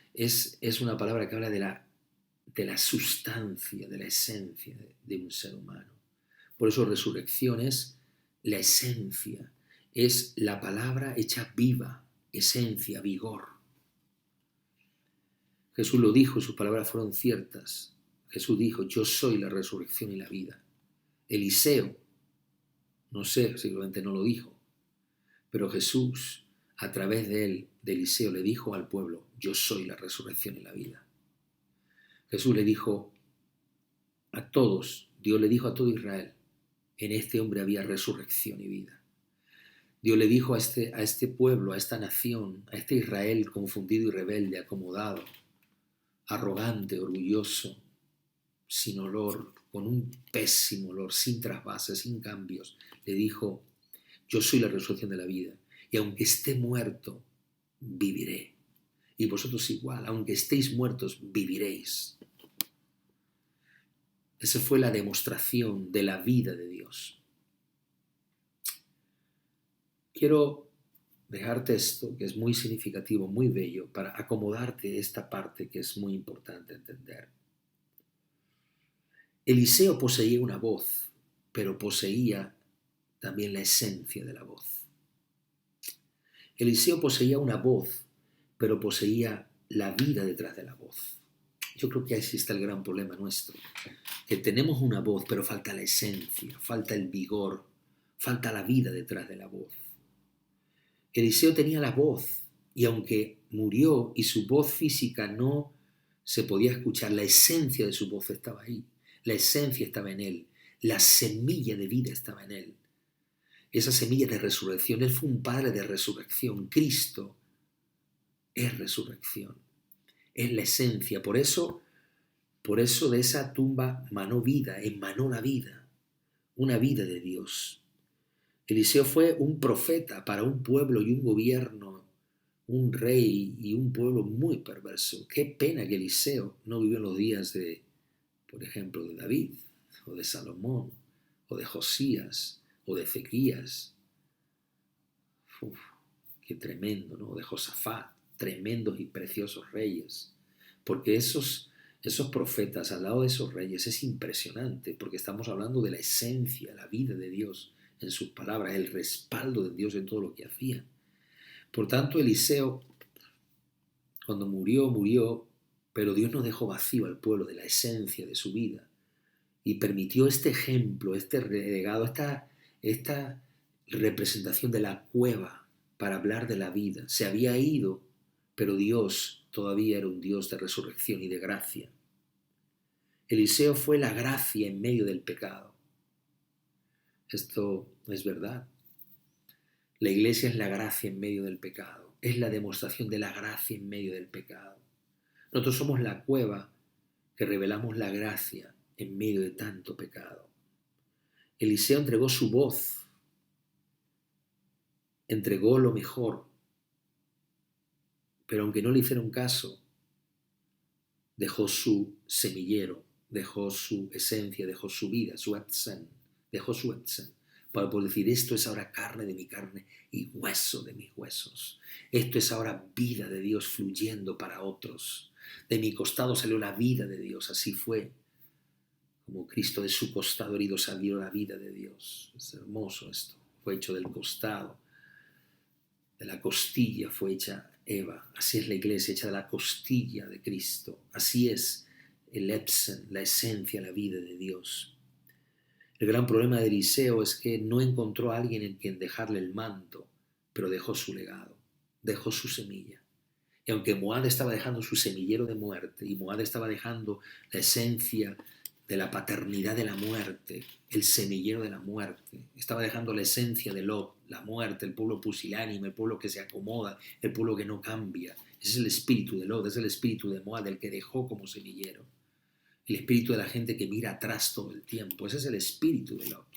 una palabra que habla de la sustancia, de la esencia de un ser humano. Por eso resurrección es la esencia, es la palabra hecha viva, esencia, vigor. Jesús lo dijo, sus palabras fueron ciertas. Jesús dijo, yo soy la resurrección y la vida. Eliseo, no sé, seguramente no lo dijo, pero Jesús, a través de él, de Eliseo, le dijo al pueblo, yo soy la resurrección y la vida. Jesús le dijo a todos, Dios le dijo a todo Israel, en este hombre había resurrección y vida. Dios le dijo a este pueblo, a esta nación, a este Israel confundido y rebelde, acomodado, arrogante, orgulloso, sin olor, con un pésimo olor, sin trasvases, sin cambios, le dijo, yo soy la resurrección de la vida, y aunque esté muerto, viviré. Y vosotros igual, aunque estéis muertos, viviréis. Esa fue la demostración de la vida de Dios. Quiero dejarte esto, que es muy significativo, muy bello, para acomodarte esta parte que es muy importante entender. Eliseo poseía una voz, pero poseía también la esencia de la voz. Eliseo poseía una voz, pero poseía la vida detrás de la voz. Yo creo que ahí está el gran problema nuestro, que tenemos una voz, pero falta la esencia, falta el vigor, falta la vida detrás de la voz. Eliseo tenía la voz, y aunque murió y su voz física no se podía escuchar, la esencia de su voz estaba ahí, la esencia estaba en él, la semilla de vida estaba en él. Esa semilla de resurrección, él fue un padre de resurrección, Cristo es resurrección, es la esencia, por eso de esa tumba emanó vida, emanó la vida, una vida de Dios. Eliseo fue un profeta para un pueblo y un gobierno, un rey y un pueblo muy perverso. Qué pena que Eliseo no vivió en los días de, por ejemplo, de David, o de Salomón, o de Josías, o de Ezequías. Uf, qué tremendo, ¿no? De Josafat, tremendos y preciosos reyes. Porque esos profetas al lado de esos reyes es impresionante, porque estamos hablando de la esencia, la vida de Dios en sus palabras, el respaldo de Dios en todo lo que hacía. Por tanto, Eliseo, cuando murió, pero Dios no dejó vacío al pueblo de la esencia de su vida y permitió este ejemplo, este legado, esta representación de la cueva para hablar de la vida. Se había ido, pero Dios todavía era un Dios de resurrección y de gracia. Eliseo fue la gracia en medio del pecado. Esto es verdad. La iglesia es la gracia en medio del pecado. Es la demostración de la gracia en medio del pecado. Nosotros somos la cueva que revelamos la gracia en medio de tanto pecado. Eliseo entregó su voz, entregó lo mejor, pero aunque no le hicieron caso, dejó su semillero, dejó su esencia, dejó su vida, su etzen, para poder decir, esto es ahora carne de mi carne y hueso de mis huesos. Esto es ahora vida de Dios fluyendo para otros. De mi costado salió la vida de Dios, así fue. Como Cristo de su costado herido salió la vida de Dios. Es hermoso esto. Fue hecho del costado, de la costilla fue hecha Eva. Así es la iglesia, hecha de la costilla de Cristo. Así es el epsen, la esencia, la vida de Dios. El gran problema de Eliseo es que no encontró a alguien en quien dejarle el manto, pero dejó su legado, dejó su semilla. Y aunque Moab estaba dejando su semillero de muerte, y Moab estaba dejando la esencia de la paternidad de la muerte, el semillero de la muerte, estaba dejando la esencia de Lot, la muerte, el pueblo pusilánime, el pueblo que se acomoda, el pueblo que no cambia. Ese es el espíritu de Lot, es el espíritu de Moab, el que dejó como semillero. El espíritu de la gente que mira atrás todo el tiempo. Ese es el espíritu de Lot.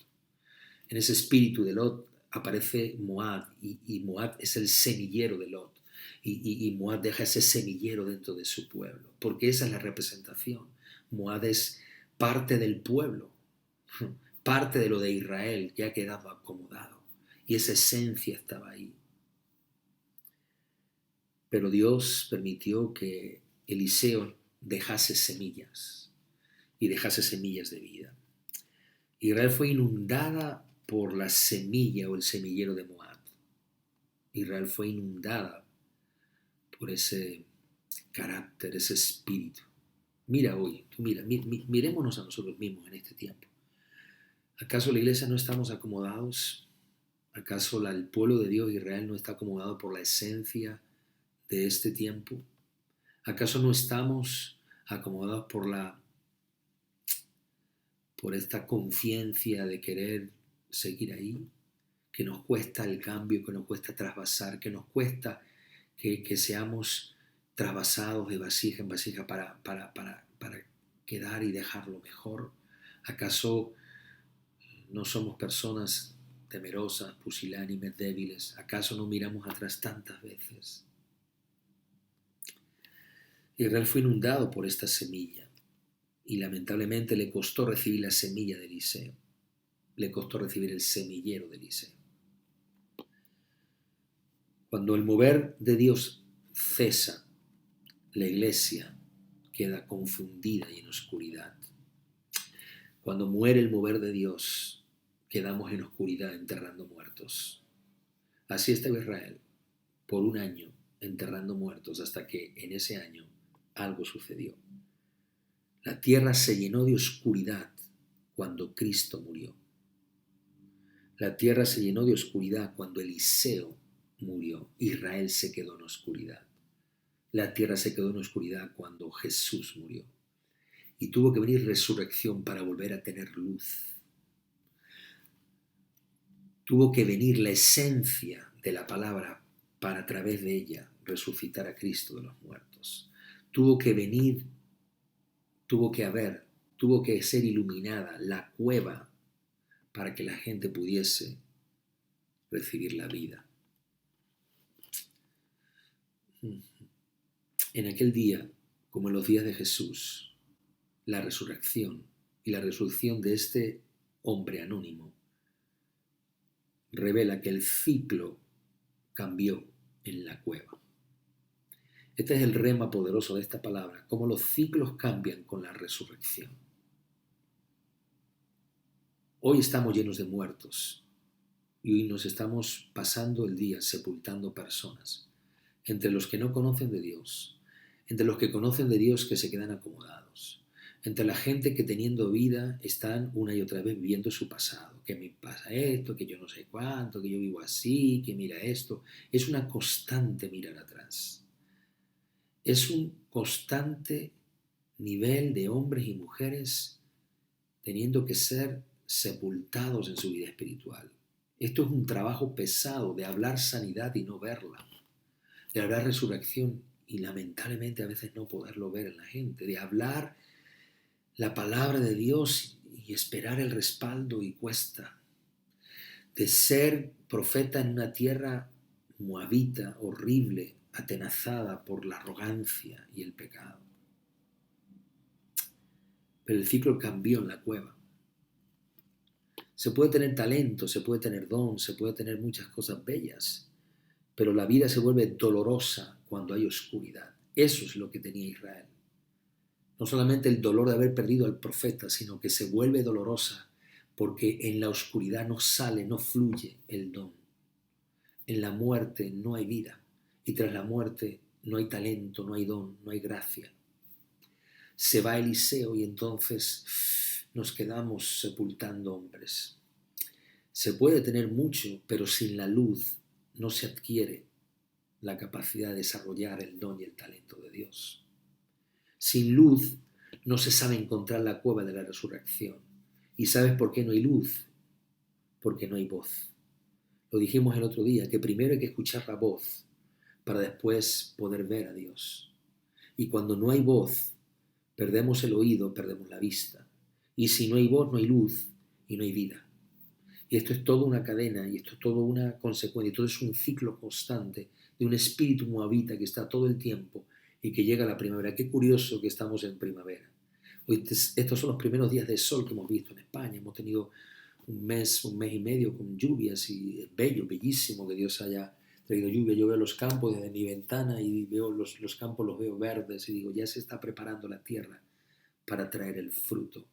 En ese espíritu de Lot aparece Moab y Moab es el semillero de Lot. Y Moab deja ese semillero dentro de su pueblo, porque esa es la representación. Moab es parte del pueblo, parte de lo de Israel que ha quedado acomodado. Y esa esencia estaba ahí. Pero Dios permitió que Eliseo dejase semillas. Y dejase semillas de vida. Israel fue inundada por la semilla o el semillero de Moab. Israel fue inundada por ese carácter, ese espíritu. Mira hoy, mirémonos a nosotros mismos en este tiempo. ¿Acaso la iglesia no estamos acomodados? ¿Acaso el pueblo de Dios, Israel, no está acomodado por la esencia de este tiempo? ¿Acaso no estamos acomodados por esta conciencia de querer seguir ahí? Que nos cuesta el cambio, que nos cuesta trasvasar, que nos cuesta que seamos trasvasados de vasija en vasija para quedar y dejarlo mejor. ¿Acaso no somos personas temerosas, pusilánimes, débiles? ¿Acaso no miramos atrás tantas veces? Israel fue inundado por esta semilla y lamentablemente le costó recibir la semilla de Eliseo. Le costó recibir el semillero de Eliseo. Cuando el mover de Dios cesa, la iglesia queda confundida y en oscuridad. Cuando muere el mover de Dios, quedamos en oscuridad enterrando muertos. Así estaba Israel, por un año enterrando muertos, hasta que en ese año algo sucedió. La tierra se llenó de oscuridad cuando Cristo murió. La tierra se llenó de oscuridad cuando Eliseo murió. Israel se quedó en oscuridad. La tierra se quedó en oscuridad cuando Jesús murió. Y tuvo que venir resurrección para volver a tener luz. Tuvo que venir la esencia de la palabra para a través de ella resucitar a Cristo de los muertos. Tuvo que venir, tuvo que ser iluminada la cueva para que la gente pudiese recibir la vida. En aquel día, como en los días de Jesús, la resurrección y la resurrección de este hombre anónimo revela que el ciclo cambió en la cueva. Este es el rema poderoso de esta palabra, cómo los ciclos cambian con la resurrección. Hoy estamos llenos de muertos y hoy nos estamos pasando el día sepultando personas, entre los que no conocen de Dios, entre los que conocen de Dios que se quedan acomodados, entre la gente que teniendo vida están una y otra vez viviendo su pasado, que me pasa esto, que yo no sé cuánto, que yo vivo así, que mira esto. Es una constante mirar atrás. Es un constante nivel de hombres y mujeres teniendo que ser sepultados en su vida espiritual. Esto es un trabajo pesado de hablar sanidad y no verla, de hablar resurrección y lamentablemente a veces no poderlo ver en la gente, de hablar la palabra de Dios y esperar el respaldo y cuesta, de ser profeta en una tierra moabita, horrible, atenazada por la arrogancia y el pecado. Pero el ciclo cambió en la cueva. Se puede tener talento, se puede tener don, se puede tener muchas cosas bellas, pero la vida se vuelve dolorosa cuando hay oscuridad. Eso es lo que tenía Israel. No solamente el dolor de haber perdido al profeta, sino que se vuelve dolorosa porque en la oscuridad no sale, no fluye el don. En la muerte no hay vida y tras la muerte no hay talento, no hay don, no hay gracia. Se va Eliseo y entonces nos quedamos sepultando hombres. Se puede tener mucho, pero sin la luz no se adquiere la capacidad de desarrollar el don y el talento de Dios. Sin luz no se sabe encontrar la cueva de la resurrección. ¿Y sabes por qué no hay luz? Porque no hay voz. Lo dijimos el otro día, que primero hay que escuchar la voz para después poder ver a Dios. Y cuando no hay voz, perdemos el oído, perdemos la vista. Y si no hay voz, no hay luz y no hay vida. Y esto es toda una cadena y esto es toda una consecuencia. Y todo es un ciclo constante de un espíritu moabita que está todo el tiempo y que llega a la primavera. Qué curioso que estamos en primavera. Hoy estos son los primeros días de sol que hemos visto en España. Hemos tenido un mes y medio con lluvias y es bello, bellísimo que Dios haya traído lluvia. Yo veo los campos desde mi ventana y veo los campos, los veo verdes y digo, ya se está preparando la tierra para traer el fruto.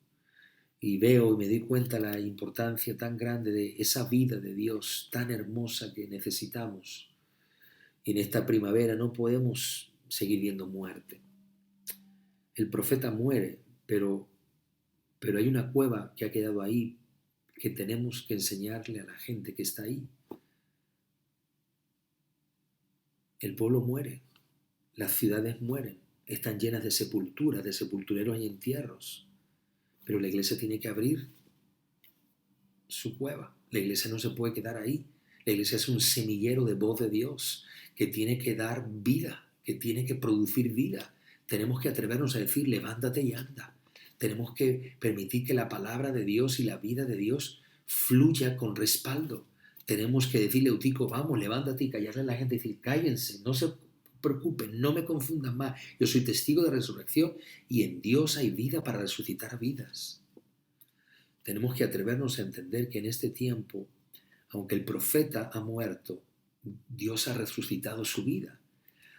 y veo y me doy cuenta la importancia tan grande de esa vida de Dios tan hermosa que necesitamos. Y en esta primavera no podemos seguir viendo muerte. El profeta muere, pero hay una cueva que ha quedado ahí que tenemos que enseñarle a la gente que está ahí. El pueblo muere, las ciudades mueren, están llenas de sepulturas, de sepultureros y entierros. Pero la iglesia tiene que abrir su cueva. La iglesia no se puede quedar ahí. La iglesia es un semillero de voz de Dios que tiene que dar vida, que tiene que producir vida. Tenemos que atrevernos a decir, levántate y anda. Tenemos que permitir que la palabra de Dios y la vida de Dios fluya con respaldo. Tenemos que decirle, Eutico, vamos, levántate y callarle a la gente y decir, cállense, no se preocupen, no me confundan más. Yo soy testigo de resurrección y en Dios hay vida para resucitar vidas. Tenemos que atrevernos a entender que en este tiempo, aunque el profeta ha muerto, Dios ha resucitado su vida.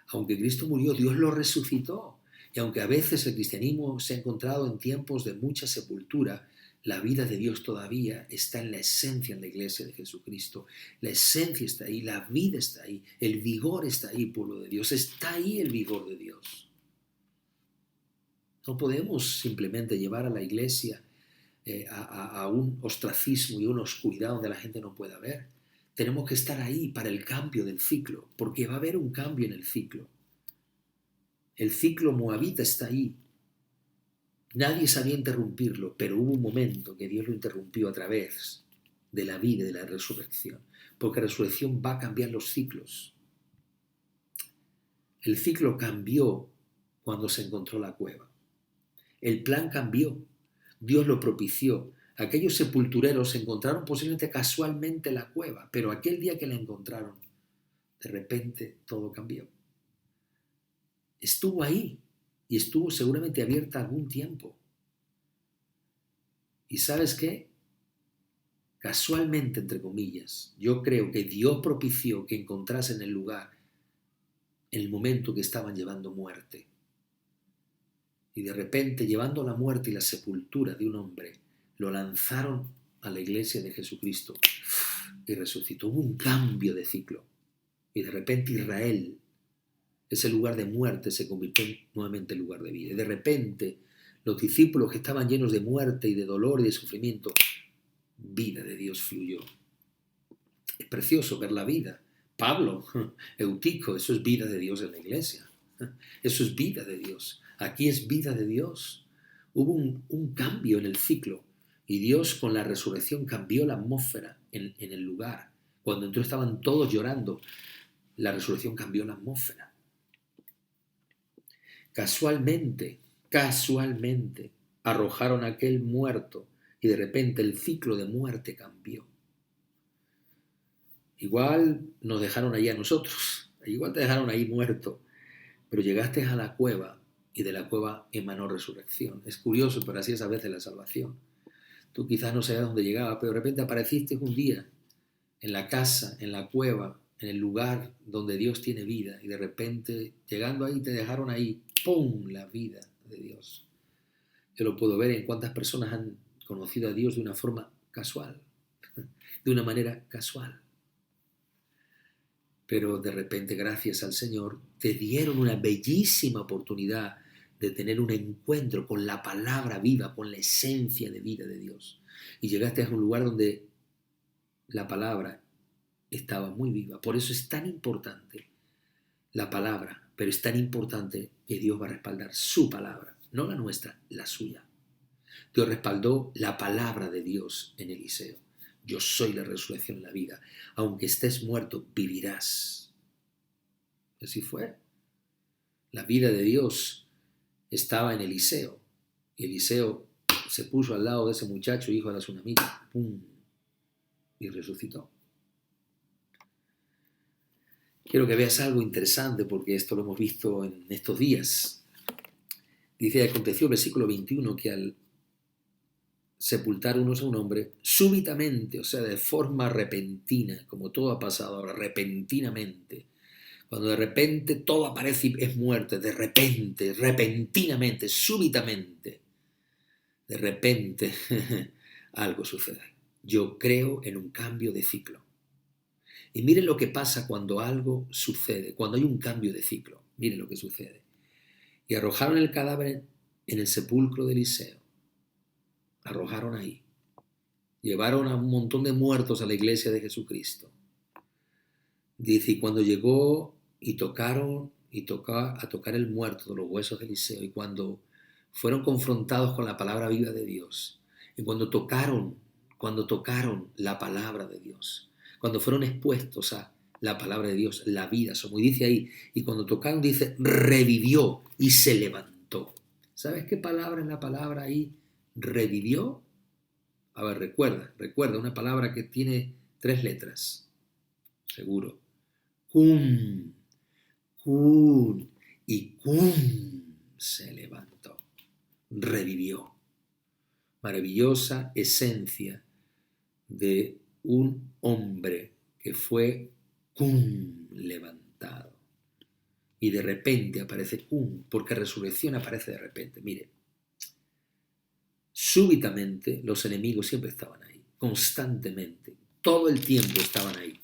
Aunque Cristo murió, Dios lo resucitó. Y aunque a veces el cristianismo se ha encontrado en tiempos de mucha sepultura, la vida de Dios todavía está en la esencia en la iglesia de Jesucristo. La esencia está ahí, la vida está ahí, el vigor está ahí, pueblo de Dios. Está ahí el vigor de Dios. No podemos simplemente llevar a la iglesia a un ostracismo y una oscuridad donde la gente no pueda ver. Tenemos que estar ahí para el cambio del ciclo, porque va a haber un cambio en el ciclo. El ciclo moabita está ahí. Nadie sabía interrumpirlo, pero hubo un momento que Dios lo interrumpió a través de la vida y de la resurrección, porque la resurrección va a cambiar los ciclos. El ciclo cambió cuando se encontró la cueva. El plan cambió. Dios lo propició. Aquellos sepultureros encontraron posiblemente casualmente la cueva, pero aquel día que la encontraron, de repente todo cambió. Estuvo ahí y estuvo seguramente abierta algún tiempo. ¿Y sabes qué? Casualmente, entre comillas, yo creo que Dios propició que encontrasen el lugar en el momento que estaban llevando muerte. Y de repente, llevando la muerte y la sepultura de un hombre, lo lanzaron a la iglesia de Jesucristo y resucitó. Hubo un cambio de ciclo. Y de repente Israel, ese lugar de muerte, se convirtió nuevamente en lugar de vida. Y de repente los discípulos que estaban llenos de muerte y de dolor y de sufrimiento, vida de Dios fluyó. Es precioso ver la vida. Pablo, Eutico, eso es vida de Dios en la iglesia. Eso es vida de Dios. Aquí es vida de Dios. Hubo un cambio en el ciclo y Dios con la resurrección cambió la atmósfera en el lugar. Cuando entonces estaban todos llorando, la resurrección cambió la atmósfera. Casualmente, arrojaron a aquel muerto y de repente el ciclo de muerte cambió. Igual nos dejaron ahí a nosotros, igual te dejaron ahí muerto, pero llegaste a la cueva y de la cueva emanó resurrección. Es curioso, pero así es a veces la salvación. Tú quizás no sabías dónde llegaba, pero de repente apareciste un día en la casa, en la cueva, en el lugar donde Dios tiene vida y de repente llegando ahí te dejaron ahí, ¡pum!, la vida de Dios. Yo lo puedo ver en cuántas personas han conocido a Dios de una forma casual, de una manera casual. Pero de repente, gracias al Señor, te dieron una bellísima oportunidad de tener un encuentro con la palabra viva, con la esencia de vida de Dios. Y llegaste a un lugar donde la palabra estaba muy viva. Por eso es tan importante la palabra, pero es tan importante que Dios va a respaldar su palabra, no la nuestra, la suya. Dios respaldó la palabra de Dios en Eliseo. Yo soy la resurrección y la vida. Aunque estés muerto, vivirás. Y así fue. La vida de Dios estaba en Eliseo. Y Eliseo se puso al lado de ese muchacho, hijo de la tsunamita, ¡pum!, y resucitó. Quiero que veas algo interesante porque esto lo hemos visto en estos días. Dice, aconteció, versículo 21, que al sepultar unos a un hombre, súbitamente, o sea, de forma repentina, como todo ha pasado ahora, repentinamente, cuando de repente todo aparece y es muerte, de repente, repentinamente, súbitamente, de repente algo sucede. Yo creo en un cambio de ciclo. Y miren lo que pasa cuando algo sucede, cuando hay un cambio de ciclo. Miren lo que sucede. Y arrojaron el cadáver en el sepulcro de Eliseo. Arrojaron ahí. Llevaron a un montón de muertos a la iglesia de Jesucristo. Dice, y cuando llegó y tocaron a tocar el muerto de los huesos de Eliseo, y cuando fueron confrontados con la palabra viva de Dios, y cuando tocaron la palabra de Dios, cuando fueron expuestos a la palabra de Dios, la vida, como dice ahí, y cuando tocaron, dice, revivió y se levantó. ¿Sabes qué palabra es la palabra ahí? Revivió. A ver, recuerda, una palabra que tiene 3 letras, seguro. Cum, y se levantó, revivió. Maravillosa esencia de un hombre que fue levantado. Y de repente aparece porque resurrección aparece de repente. Mire, súbitamente los enemigos siempre estaban ahí, constantemente, todo el tiempo estaban ahí.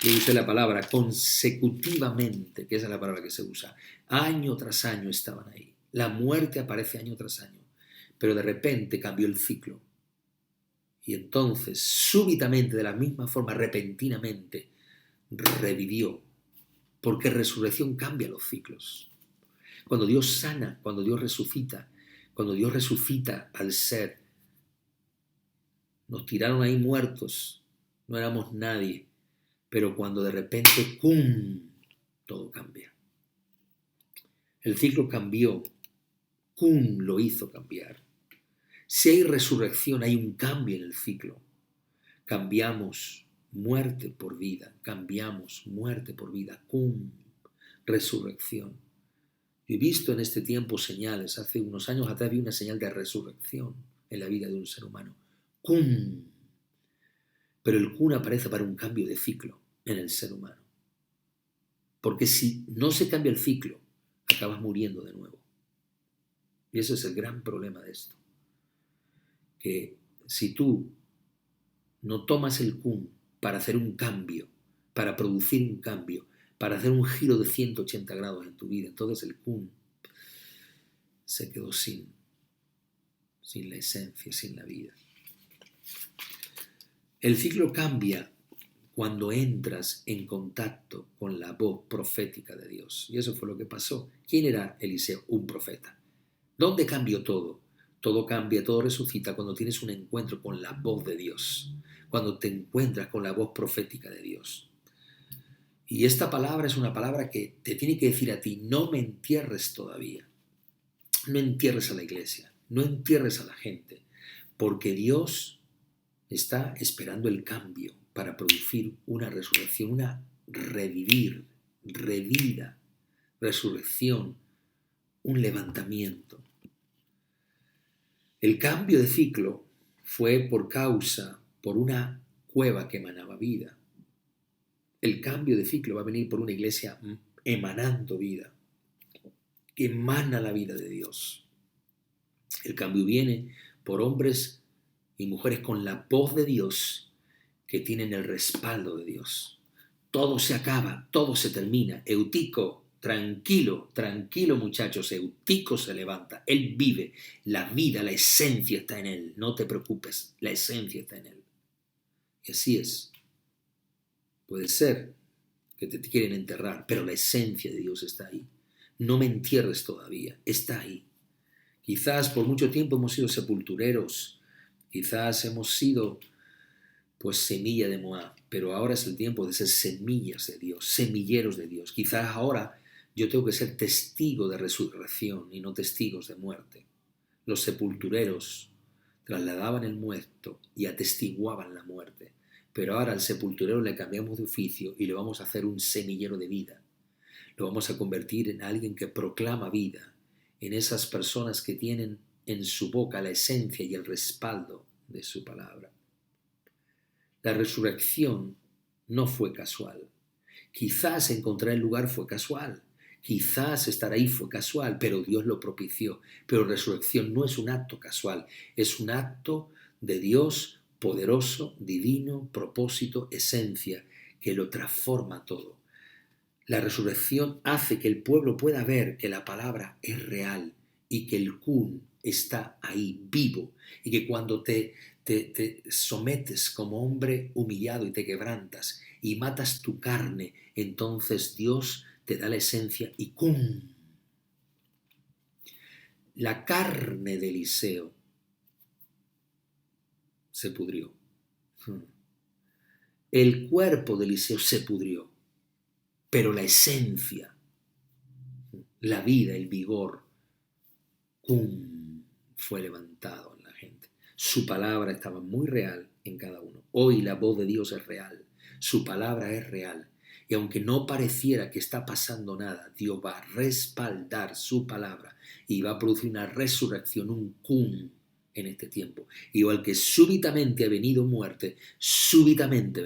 Yo usé la palabra consecutivamente, que esa es la palabra que se usa. Año tras año estaban ahí. La muerte aparece año tras año. Pero de repente cambió el ciclo. Y entonces, súbitamente, de la misma forma, repentinamente, revivió. Porque resurrección cambia los ciclos. Cuando Dios sana, cuando Dios resucita al ser, nos tiraron ahí muertos, no éramos nadie. Pero cuando de repente, todo cambia. El ciclo cambió, lo hizo cambiar. Si hay resurrección, hay un cambio en el ciclo. Cambiamos muerte por vida, resurrección. Yo he visto en este tiempo señales, hace unos años atrás vi una señal de resurrección en la vida de un ser humano. Pero el aparece para un cambio de ciclo en el ser humano. Porque si no se cambia el ciclo, acabas muriendo de nuevo. Y ese es el gran problema de esto. Que si tú no tomas el para hacer un cambio, para producir un cambio, para hacer un giro de 180 grados en tu vida, entonces el se quedó sin la esencia, sin la vida. El ciclo cambia cuando entras en contacto con la voz profética de Dios. Y eso fue lo que pasó. ¿Quién era Eliseo? Un profeta. ¿Dónde cambió todo? Todo cambia, todo resucita cuando tienes un encuentro con la voz de Dios, cuando te encuentras con la voz profética de Dios. Y esta palabra es una palabra que te tiene que decir a ti, no me entierres todavía, no entierres a la iglesia, no entierres a la gente, porque Dios está esperando el cambio para producir una resurrección, una revida, resurrección, un levantamiento. El cambio de ciclo fue por una cueva que emanaba vida. El cambio de ciclo va a venir por una iglesia emanando vida, que emana la vida de Dios. El cambio viene por hombres y mujeres con la voz de Dios, que tienen el respaldo de Dios. Todo se acaba, todo se termina. Eutico, tranquilo muchachos, Eutico se levanta, él vive, la vida, la esencia está en él, no te preocupes, la esencia está en él. Y así es. Puede ser que te quieren enterrar, pero la esencia de Dios está ahí. No me entierres todavía, está ahí. Quizás por mucho tiempo hemos sido sepultureros, quizás hemos sido semilla de Moab, pero ahora es el tiempo de ser semillas de Dios, semilleros de Dios. Quizás ahora yo tengo que ser testigo de resurrección y no testigos de muerte. Los sepultureros trasladaban el muerto y atestiguaban la muerte, pero ahora al sepulturero le cambiamos de oficio y le vamos a hacer un semillero de vida. Lo vamos a convertir en alguien que proclama vida, en esas personas que tienen en su boca la esencia y el respaldo de su palabra. La resurrección no fue casual. Quizás encontrar el lugar fue casual. Quizás estar ahí fue casual, pero Dios lo propició. Pero resurrección no es un acto casual, es un acto de Dios poderoso, divino, propósito, esencia, que lo transforma todo. La resurrección hace que el pueblo pueda ver que la palabra es real y que el kun está ahí vivo y que cuando te sometes como hombre humillado y te quebrantas y matas tu carne, entonces Dios te da la esencia y kun. La carne de Eliseo se pudrió. El cuerpo de Eliseo se pudrió, pero la esencia, la vida, el vigor, ¡pum!, fue levantado en la gente. Su palabra estaba muy real en cada uno. Hoy la voz de Dios es real, su palabra es real. Y aunque no pareciera que está pasando nada, Dios va a respaldar su palabra y va a producir una resurrección, un cum en este tiempo. Igual que súbitamente ha venido muerte, súbitamente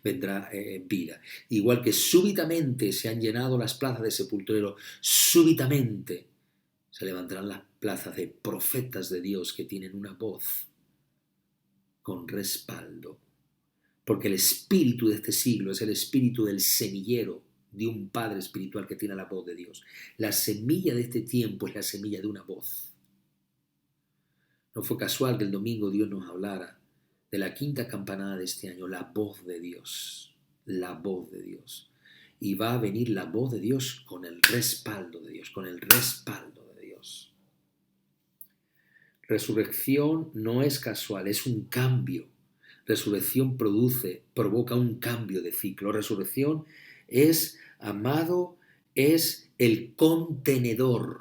vendrá vida. Igual que súbitamente se han llenado las plazas de sepulturero, súbitamente se levantarán las plazas de profetas de Dios que tienen una voz con respaldo. Porque el espíritu de este siglo es el espíritu del semillero de un Padre espiritual que tiene la voz de Dios. La semilla de este tiempo es la semilla de una voz. No fue casual que el domingo Dios nos hablara de la quinta campanada de este año, la voz de Dios, la voz de Dios. Y va a venir la voz de Dios con el respaldo de Dios, con el respaldo de Dios. Resurrección no es casual, es un cambio. Resurrección provoca un cambio de ciclo. Resurrección es, amado, es el contenedor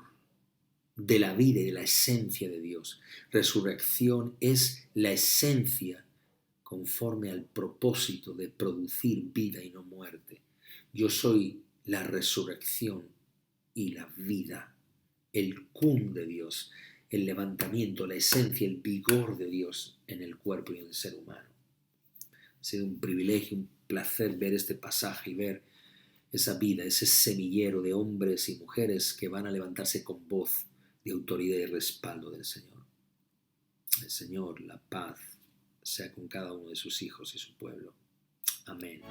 de la vida y de la esencia de Dios. Resurrección es la esencia conforme al propósito de producir vida y no muerte. Yo soy la resurrección y la vida, el cum de Dios, el levantamiento, la esencia, el vigor de Dios en el cuerpo y en el ser humano. Ha sido un privilegio, un placer ver este pasaje y ver esa vida, ese semillero de hombres y mujeres que van a levantarse con voz de autoridad y respaldo del Señor. El Señor, la paz, sea con cada uno de sus hijos y su pueblo. Amén.